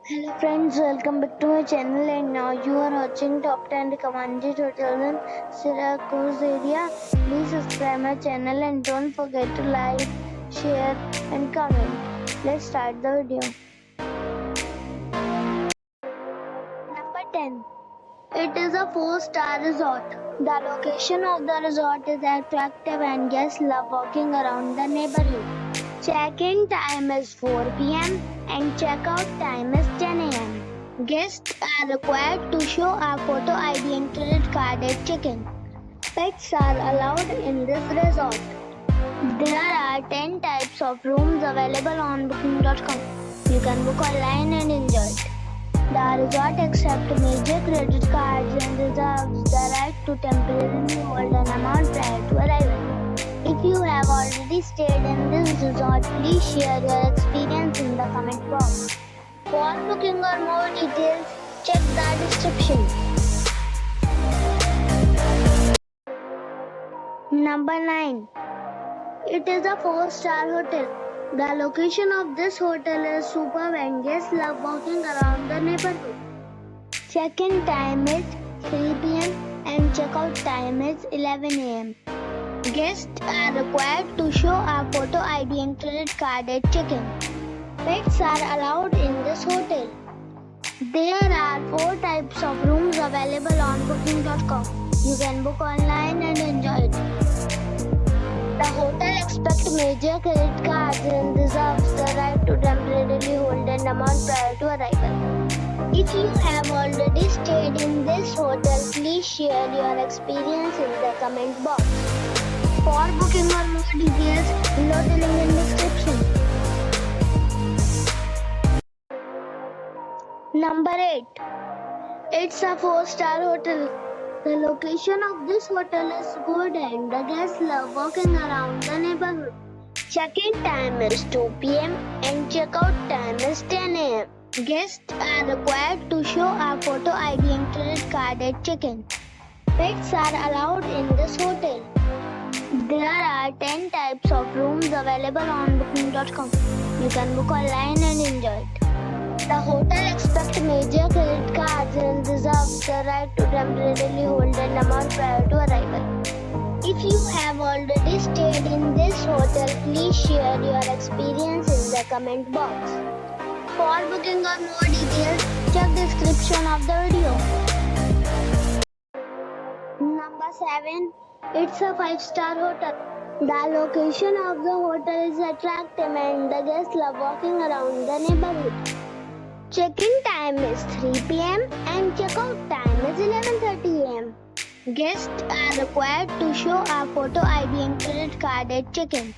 Hello friends, welcome back to my channel and now you are watching top 10 recommended hotels in Syracuse area. Please subscribe my channel and don't forget to like, share and comment. Let's start the video. Number 10. It is a 4-star resort. The location of the resort is attractive and guests love walking around the neighborhood. Check-in time is 4 p.m. and check-out time is 10 a.m. Guests are required to show a photo ID and credit card at check-in. Pets are allowed in this resort. There are 10 types of rooms available on booking.com. You can book online and enjoy it. The resort accepts major credit cards and reserves the right to temporarily hold an amount prior to arrival. If you have already stayed in this resort, please share your experience in the comment box. For booking or more details, check the description. Number 9. It is a 4-star hotel. The location of this hotel is superb and guests love walking around the neighborhood. Check-in time is 3 p.m. and check-out time is 11 a.m. Guests are required to show a photo ID and credit card at check-in. Pets are allowed in this hotel. There are 4 types of rooms available on booking.com. You can book online and enjoy it. The hotel expects major credit cards and reserves the right to temporarily hold an amount prior to arrival. If you have already stayed in this hotel, please share your experience in the comment box. For booking or more details, below the link in description. Number 8. It's a 4-star hotel. The location of this hotel is good and the guests love walking around the neighborhood. Check-in time is 2 p.m. and check-out time is 10 a.m. Guests are required to show a photo ID and credit card at check-in. Pets are allowed in this hotel. There are 10 types of rooms available on booking.com. You can book online and enjoy it. The hotel expects major credit cards and reserves the right to temporarily hold an amount prior to arrival. If you have already stayed in this hotel, please share your experience in the comment box. For booking or more details, check the description of the video. Number 7. It's a 5-star hotel. The location of the hotel is attractive and the guests love walking around the neighborhood. Check-in time is 3 p.m. and check-out time is 11:30 a.m. Guests are required to show a photo ID and credit card at check-in.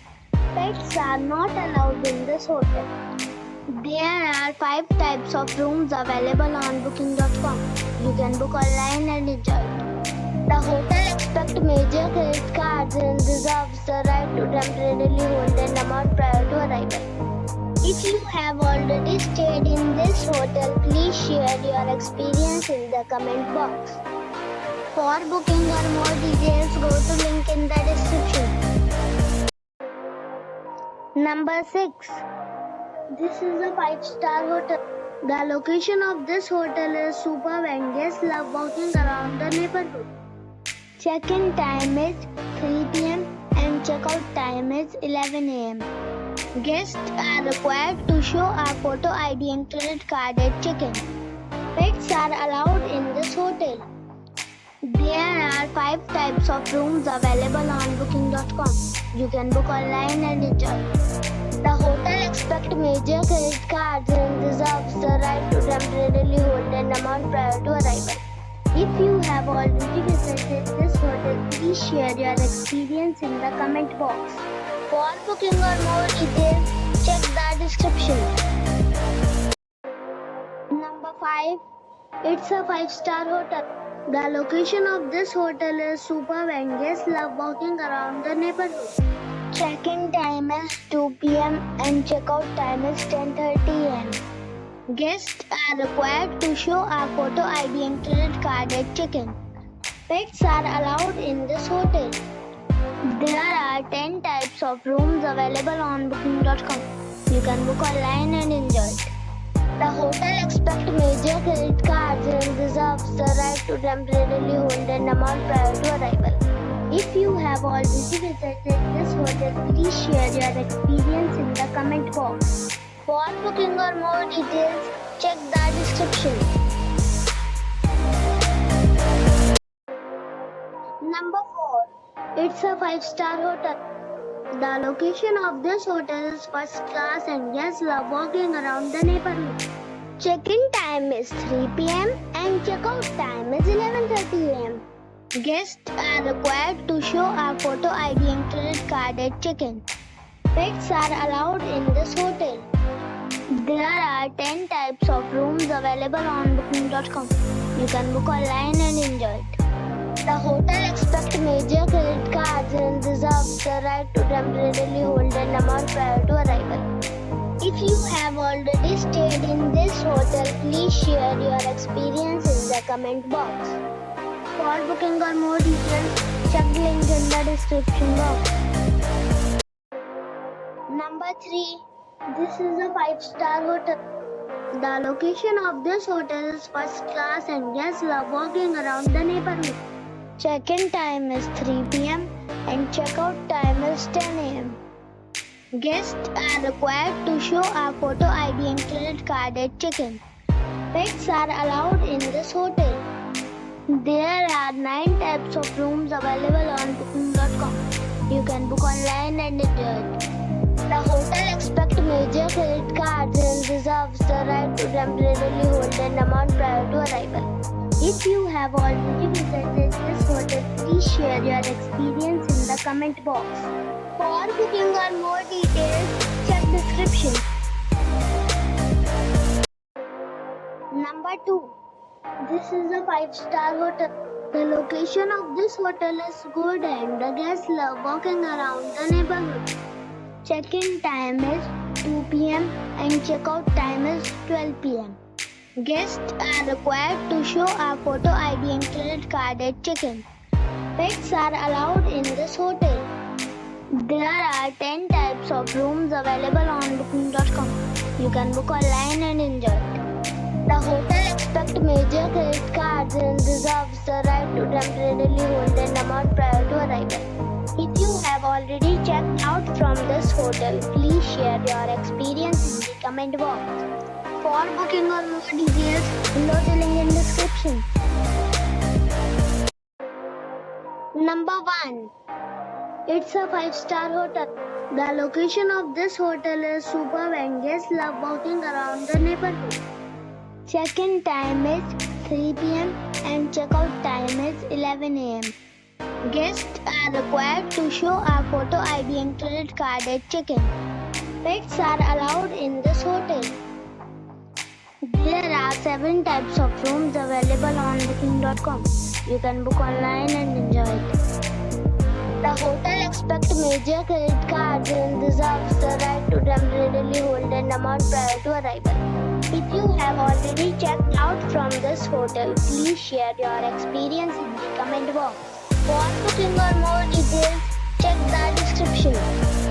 Pets are not allowed in this hotel. There are 5 types of rooms available on booking.com. You can book online and enjoy it. The hotel expects major credit cards and reserves the right to temporarily hold an amount prior to arrival. If you have already stayed in this hotel, please share your experience in the comment box. For booking or more details, go to link in the description. Number 6. This is a 5-star hotel. The location of this hotel is superb and guests love walking around the neighborhood. Check-in time is 3 p.m. and check-out time is 11 a.m. Guests are required to show a photo ID and credit card at check-in. Pets are allowed in this hotel. There are 5 types of rooms available on booking.com. You can book online and enjoy it. The hotel expects major credit cards and reserves the right to temporarily hold an amount prior to arrival. If you have already visited this hotel, please share your experience in the comment box. For booking or more details, check the description. Number 5. It's a 5-star hotel. The location of this hotel is superb and guests love walking around the neighborhood. Check-in time is 2 p.m. and check-out time is 10:30 a.m. Guests are required to show a photo ID and credit card at check-in. Pets are allowed in this hotel. There are 10 types of rooms available on booking.com. You can book online and enjoy it. The hotel expects major credit cards and reserves the right to temporarily hold an amount prior to arrival. If you have already visited this hotel, please share your experience in the comment box. For booking or more details, check the description. Number 4. It's a 5-star hotel. The location of this hotel is first class and guests love walking around the neighborhood. Check-in time is 3 p.m. and check-out time is 11:30 a.m. Guests are required to show a photo ID and credit card at check-in. Pets are allowed in this hotel. There are 10 types of rooms available on booking.com. You can book online and enjoy it. The hotel expects major credit cards and reserves the right to temporarily hold an amount prior to arrival. If you have already stayed in this hotel, please share your experience in the comment box. For booking or more details, check the link in the description box. Number 3. This is a 5-star hotel. The location of this hotel is first class and guests love walking around the neighborhood. Check-in time is 3 p.m. and check-out time is 10 a.m. Guests are required to show a photo ID and credit card at check-in. Pets are allowed in this hotel. There are 9 types of rooms available on booking.com. You can book online and enjoy it. The hotel expects major credit cards and reserves the right to temporarily hold an amount prior to arrival. If you have already visited this hotel, please share your experience in the comment box. For booking or more details, check description. Number 2. This is a 5-star hotel. The location of this hotel is good and the guests love walking around the neighborhood. Check-in time is 2 p.m. and check-out time is 12 p.m. Guests are required to show a photo ID and credit card at check-in. Pets are allowed in this hotel. There are 10 types of rooms available on booking.com. You can book online and enjoy it. The hotel expects major credit cards and reserves the right to temporarily hold an amount prior to arrival. If you have already checked out from this hotel, please share your experience in the comment box. For booking or more details, below the link in description. Number 1. It's a 5-star hotel. The location of this hotel is superb and guests love walking around the neighborhood. Check-in time is 3 p.m. and check-out time is 11 a.m. Guests are required to show a photo ID and credit card at check-in. Pets are allowed in this hotel. There are 7 types of rooms available on booking.com. You can book online and enjoy it. The hotel expects major credit cards and reserves the right to temporarily hold an amount prior to arrival. If you have already checked out from this hotel, please share your experience in the comment box. For booking or more details, check the description.